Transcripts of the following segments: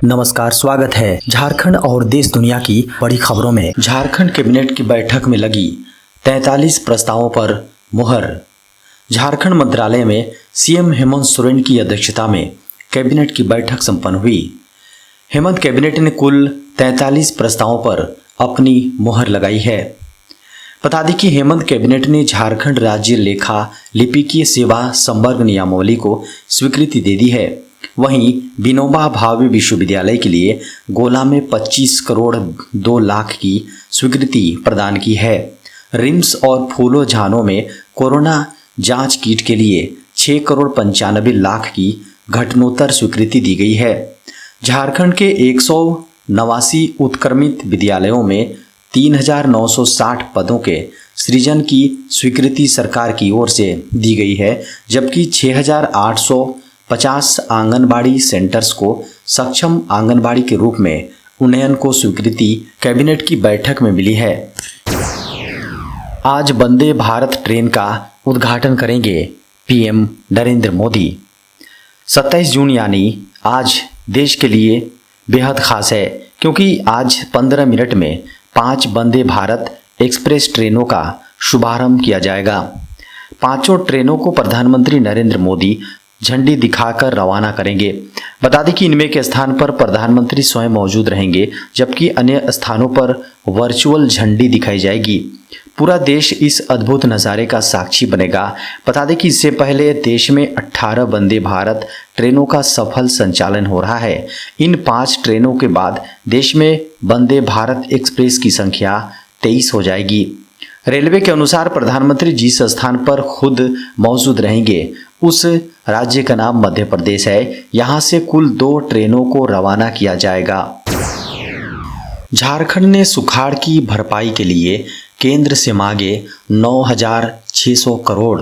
नमस्कार, स्वागत है झारखंड और देश दुनिया की बड़ी खबरों में। झारखंड कैबिनेट की बैठक में लगी 43 प्रस्तावों पर मुहर। झारखंड मंत्रालय में सीएम हेमंत सोरेन की अध्यक्षता में कैबिनेट की बैठक संपन्न हुई। हेमंत कैबिनेट ने कुल 43 प्रस्तावों पर अपनी मुहर लगाई है। बता दें कि हेमंत कैबिनेट ने झारखंड राज्य लेखा लिपिकीय सेवा संवर्ग नियमावली को स्वीकृति दे दी है। वहीं विनोबा भावे विश्वविद्यालय के लिए गोला में 25 करोड़ 2 लाख की स्वीकृति प्रदान की है। रिम्स और फूलो झानो में कोरोना जांच किट के लिए 6 करोड़ 95 लाख की घटनोत्तर स्वीकृति दी गई है। झारखंड के 189 उत्क्रमित विद्यालयों में 3,960 पदों के सृजन की स्वीकृति सरकार की ओर से दी गई है, जबकि 6,850 आंगनबाड़ी सेंटर्स को सक्षम आंगनबाड़ी के रूप में उन्नयन को स्वीकृति कैबिनेट की बैठक में मिली है। आज वंदे भारत ट्रेन का उद्घाटन करेंगे पीएम नरेंद्र मोदी। 27 जून यानी आज देश के लिए बेहद खास है, क्योंकि आज 15 मिनट में 5 वंदे भारत एक्सप्रेस ट्रेनों का शुभारंभ किया जाएगा। पांचों ट्रेनों को प्रधानमंत्री नरेंद्र मोदी झंडी दिखाकर रवाना करेंगे। बता दें कि इनमें के स्थान पर प्रधानमंत्री स्वयं मौजूद रहेंगे, जबकि अन्य स्थानों पर वर्चुअल झंडी दिखाई जाएगी। पूरा देश इस अद्भुत नज़ारे का साक्षी बनेगा। बता दें कि इससे पहले देश में 18 वंदे भारत ट्रेनों का सफल संचालन हो रहा है। इन 5 ट्रेनों के बाद देश में वंदे भारत एक्सप्रेस की संख्या 23 हो जाएगी। रेलवे के अनुसार प्रधानमंत्री जिस स्थान पर खुद मौजूद रहेंगे उस राज्य का नाम मध्य प्रदेश है। यहां से कुल 2 ट्रेनों को रवाना किया जाएगा। झारखंड ने सुखाड़ की भरपाई के लिए केंद्र से मांगे 9,600 करोड़।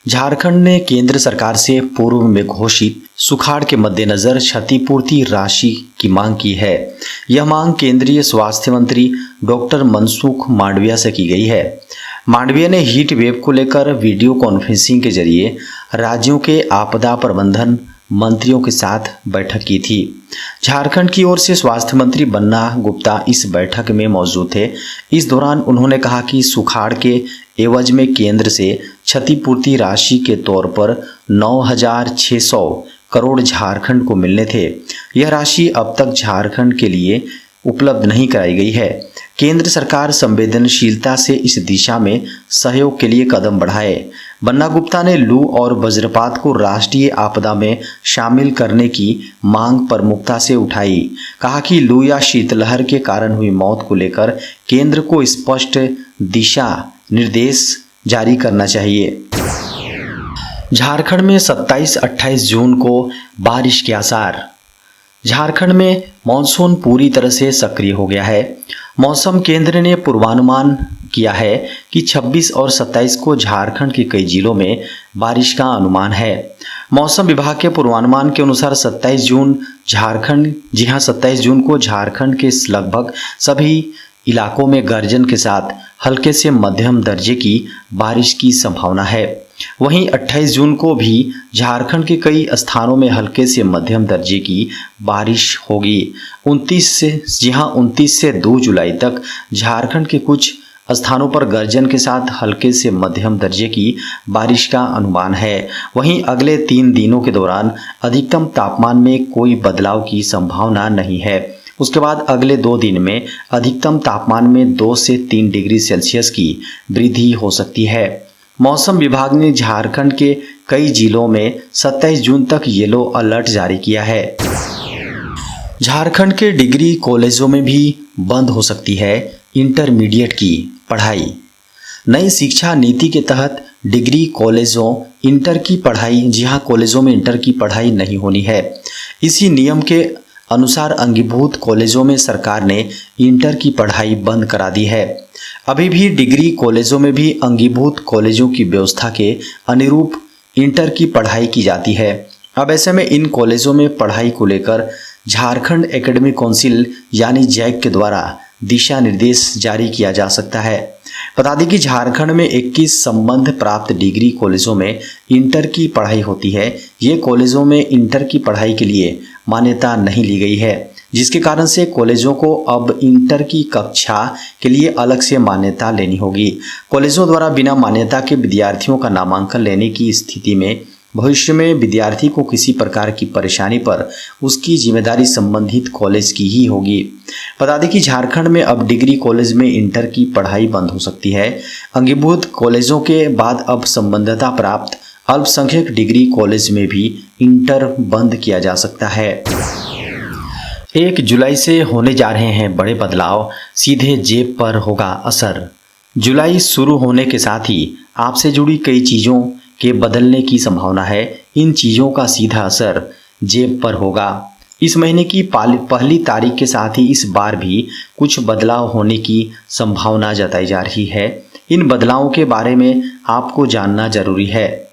झारखंड ने केंद्र सरकार से पूर्व में घोषित सुखाड़ के मद्देनजर क्षतिपूर्ति राशि की मांग की है। यह मांग केंद्रीय स्वास्थ्य मंत्री डॉक्टर मनसुख मांडविया से की गई है। मांडविया ने हीट वेव को लेकर वीडियो कॉन्फ्रेंसिंग के जरिए राज्यों के आपदा प्रबंधन मंत्रियों के साथ बैठक की थी। झारखंड की ओर से स्वास्थ्य मंत्री बन्ना गुप्ता इस बैठक में मौजूद थे। इस दौरान उन्होंने कहा कि सुखाड़ के एवज में केंद्र से क्षतिपूर्ति राशि के तौर पर 9,600 करोड़ झारखंड को मिलने थे। यह राशि अब तक झारखंड के लिए उपलब्ध नहीं कराई गई है। केंद्र सरकार संवेदनशीलता से इस दिशा में सहयोग के लिए कदम बढ़ाए। बन्ना गुप्ता ने लू और वज्रपात को राष्ट्रीय आपदा में शामिल करने की मांग प्रमुखता से उठाई। कहा कि लू या शीतलहर के कारण हुई मौत को लेकर केंद्र को स्पष्ट दिशा निर्देश जारी करना चाहिए। झारखंड में 27-28 जून को बारिश के आसार। झारखंड में मानसून पूरी तरह से सक्रिय हो गया है। मौसम केंद्र ने पूर्वानुमान किया है कि 26 और 27 को झारखंड के कई जिलों में बारिश का अनुमान है। मौसम विभाग के पूर्वानुमान के अनुसार 27 जून को झारखंड के लगभग सभी इलाकों में गर्जन के साथ हल्के से मध्यम दर्जे की बारिश की संभावना है। वहीं 28 जून को भी झारखंड के कई स्थानों में हल्के से मध्यम दर्जे की बारिश होगी। 29 से 2 जुलाई तक झारखंड के कुछ स्थानों पर गर्जन के साथ हल्के से मध्यम दर्जे की बारिश का अनुमान है। वहीं अगले 3 दिनों के दौरान अधिकतम तापमान में कोई बदलाव की संभावना नहीं है। उसके बाद अगले 2 दिन में अधिकतम तापमान में 2 से 3 डिग्री सेल्सियस की वृद्धि हो सकती है। मौसम विभाग ने झारखंड के कई जिलों में 27 जून तक येलो अलर्ट जारी किया है। झारखंड के डिग्री कॉलेजों में भी बंद हो सकती है इंटरमीडिएट की पढ़ाई। नई शिक्षा नीति के तहत डिग्री कॉलेजों कॉलेजों में इंटर की पढ़ाई नहीं होनी है। इसी नियम के अनुसार अंगीभूत कॉलेजों में सरकार ने इंटर की पढ़ाई बंद करा दी है। अभी भी डिग्री कॉलेजों में भी अंगीभूत कॉलेजों की व्यवस्था के अनुरूप इंटर की पढ़ाई की जाती है। अब ऐसे में इन कॉलेजों में पढ़ाई को लेकर झारखंड एकेडमिक काउंसिल यानी जैक के द्वारा दिशा निर्देश जारी किया जा सकता है। बता दें कि झारखंड में 21 संबंध प्राप्त डिग्री कॉलेजों में इंटर की पढ़ाई होती है। ये कॉलेजों में इंटर की पढ़ाई के लिए मान्यता नहीं ली गई है, जिसके कारण से कॉलेजों को अब इंटर की कक्षा के लिए अलग से मान्यता लेनी होगी। कॉलेजों द्वारा बिना मान्यता के विद्यार्थियों का नामांकन लेने की स्थिति में भविष्य में विद्यार्थी को किसी प्रकार की परेशानी पर उसकी जिम्मेदारी संबंधित कॉलेज की ही होगी। बता दें कि झारखंड में अब डिग्री कॉलेज में इंटर की पढ़ाई बंद हो सकती है। अंगीभूत कॉलेजों के बाद अब संबद्धता प्राप्त अल्पसंख्यक डिग्री कॉलेज में भी इंटर बंद किया जा सकता है। 1 जुलाई से होने जा रहे हैं बड़े बदलाव, सीधे जेब पर होगा असर। जुलाई शुरू होने के साथ ही आपसे जुड़ी कई चीज़ों के बदलने की संभावना है। इन चीज़ों का सीधा असर जेब पर होगा। इस महीने की पहली तारीख के साथ ही इस बार भी कुछ बदलाव होने की संभावना जताई जा रही है। इन बदलावों के बारे में आपको जानना जरूरी है।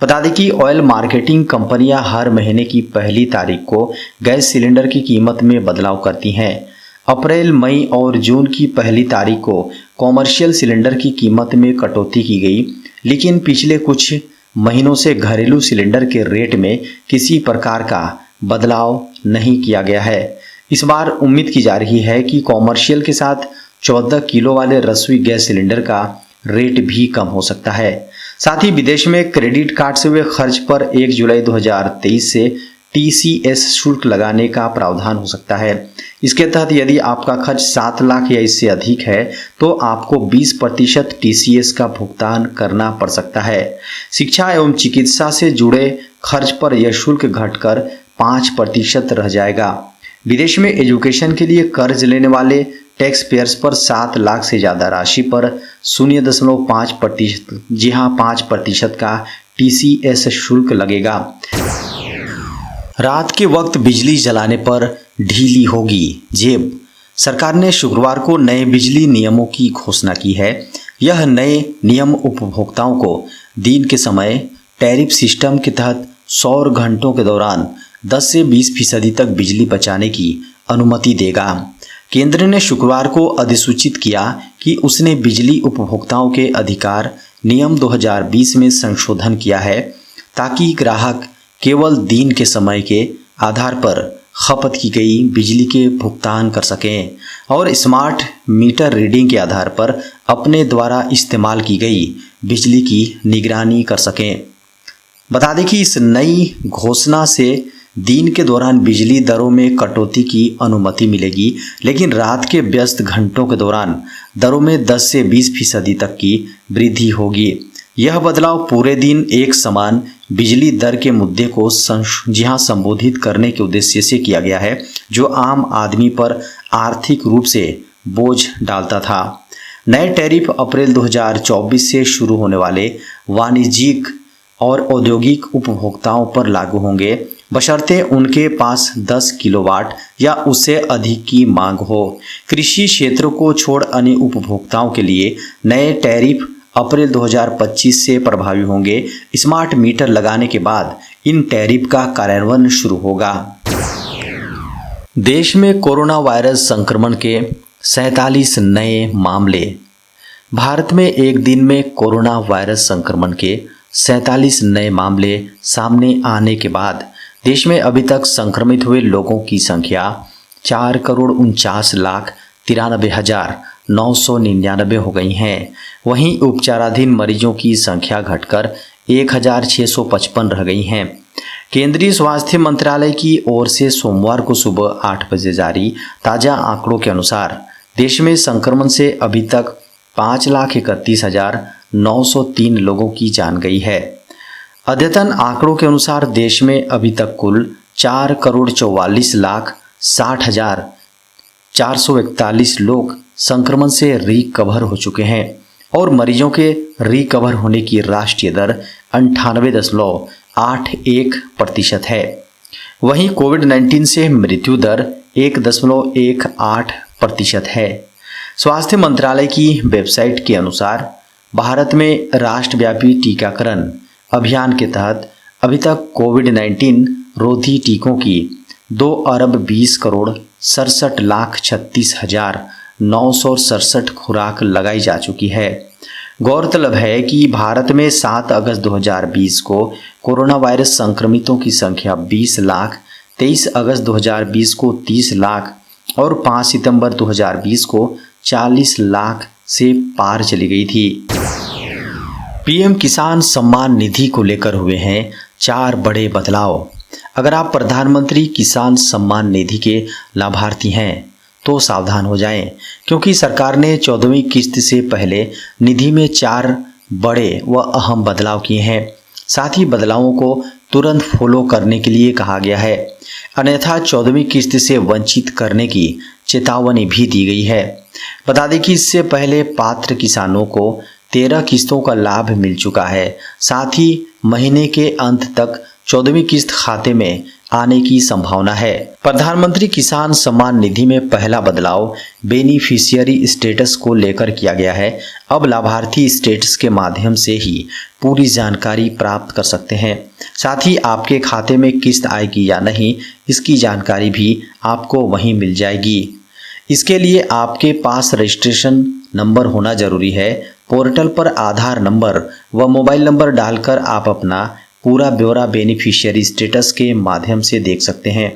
बता दें कि ऑयल मार्केटिंग कंपनियां हर महीने की पहली तारीख को गैस सिलेंडर की कीमत में बदलाव करती हैं। अप्रैल, मई और जून की पहली तारीख को कॉमर्शियल सिलेंडर की कीमत में कटौती की गई, लेकिन पिछले कुछ महीनों से घरेलू सिलेंडर के रेट में किसी प्रकार का बदलाव नहीं किया गया है। इस बार उम्मीद की जा रही है कि कॉमर्शियल के साथ 14 किलो वाले रसोई गैस सिलेंडर का रेट भी कम हो सकता है। साथ ही विदेश में क्रेडिट कार्ड से हुए खर्च पर 1 जुलाई 2023 से TCS शुल्क लगाने का प्रावधान हो सकता है। इसके तहत यदि आपका खर्च 7 लाख या इससे अधिक है तो आपको 20% TCS का भुगतान करना पड़ सकता है। शिक्षा एवं चिकित्सा से जुड़े खर्च पर यह शुल्क घटकर 5% रह जाएगा। विदेश में एजुकेशन के लिए कर्ज लेने वाले टैक्स पेयर्स पर 7 लाख से ज़्यादा राशि पर 0.5%, जी हाँ 5% का TCS शुल्क लगेगा। रात के वक्त बिजली जलाने पर ढीली होगी जेब। सरकार ने शुक्रवार को नए बिजली नियमों की घोषणा की है। यह नए नियम उपभोक्ताओं को दिन के समय टैरिफ सिस्टम के तहत सौर घंटों के दौरान 10 से 20% तक बिजली बचाने की अनुमति देगा। केंद्र ने शुक्रवार को अधिसूचित किया कि उसने बिजली उपभोक्ताओं के अधिकार नियम 2020 में संशोधन किया है, ताकि ग्राहक केवल दिन के समय के आधार पर खपत की गई बिजली के भुगतान कर सकें और स्मार्ट मीटर रीडिंग के आधार पर अपने द्वारा इस्तेमाल की गई बिजली की निगरानी कर सकें। बता दें कि इस नई घोषणा से दिन के दौरान बिजली दरों में कटौती की अनुमति मिलेगी, लेकिन रात के व्यस्त घंटों के दौरान दरों में 10 से 20% तक की वृद्धि होगी। यह बदलाव पूरे दिन एक समान बिजली दर के मुद्दे को संबोधित करने के उद्देश्य से किया गया है, जो आम आदमी पर आर्थिक रूप से बोझ डालता था। नए टैरिफ अप्रैल 2024 से शुरू होने वाले वाणिज्यिक और औद्योगिक उपभोक्ताओं पर लागू होंगे, बशर्ते उनके पास 10 किलोवाट या उससे अधिक की मांग हो। कृषि क्षेत्र को छोड़ अन्य उपभोक्ताओं के लिए नए टैरिफ अप्रैल 2025 से प्रभावी होंगे। स्मार्ट मीटर लगाने के बाद इन टैरिफ का कार्यान्वयन शुरू होगा। देश में कोरोना वायरस संक्रमण के 47 नए मामले। भारत में एक दिन में कोरोना वायरस संक्रमण के 47 नए मामले सामने आने के बाद देश में अभी तक संक्रमित हुए लोगों की संख्या 4,49,93,999 हो गई हैं। वहीं उपचाराधीन मरीजों की संख्या घटकर 1,655 रह गई हैं। केंद्रीय स्वास्थ्य मंत्रालय की ओर से सोमवार को सुबह 8 बजे जारी ताज़ा आंकड़ों के अनुसार देश में संक्रमण से अभी तक 5,31,903 लोगों की जान गई है। अद्यतन आंकड़ों के अनुसार देश में अभी तक कुल 4,44,60,441 लोग संक्रमण से रिकवर हो चुके हैं और मरीजों के रिकवर होने की राष्ट्रीय दर 98.81% है। वहीं कोविड-19 से मृत्यु दर 1.18% है। स्वास्थ्य मंत्रालय की वेबसाइट के अनुसार भारत में राष्ट्रव्यापी टीकाकरण अभियान के तहत अभी तक कोविड-19 रोधी टीकों की 2,20,67,36,9 967 खुराक लगाई जा चुकी है। गौरतलब है कि भारत में 7 अगस्त 2020 को कोरोना वायरस संक्रमितों की संख्या 20 लाख, 23 अगस्त 2020 को 30 लाख और 5 सितंबर 2020 को 40 लाख से पार चली गई थी। पीएम किसान सम्मान निधि को लेकर हुए हैं 4 बड़े बदलाव। अगर आप प्रधानमंत्री किसान सम्मान निधि के लाभार्थी हैं तो सावधान हो जाएं, क्योंकि सरकार ने 14वीं किस्त से पहले निधि में 4 बड़े व अहम बदलाव किए हैं। साथ ही बदलावों को तुरंत फॉलो करने के लिए कहा गया है, अन्यथा 14वीं किस्त से वंचित करने की चेतावनी भी दी गई है। बता दें कि इससे पहले पात्र किसानों को 13 किस्तों का लाभ मिल चुका है। साथ ही महीने के अंत तक 14वीं किस्त खाते में आने की संभावना है। प्रधानमंत्री किसान सम्मान निधि में पहला बदलाव बेनिफिशियरी स्टेटस को लेकर किया गया है। अब लाभार्थी स्टेटस के माध्यम से ही पूरी जानकारी प्राप्त कर सकते हैं। साथ ही आपके खाते में किस्त आएगी या नहीं, इसकी जानकारी भी आपको वहीं मिल जाएगी। इसके लिए आपके पास रजिस्ट्रेशन नंबर होना जरूरी है। पोर्टल पर आधार नंबर व मोबाइल नंबर डालकर आप अपना पूरा ब्यौरा बेनिफिशियरी स्टेटस के माध्यम से देख सकते हैं।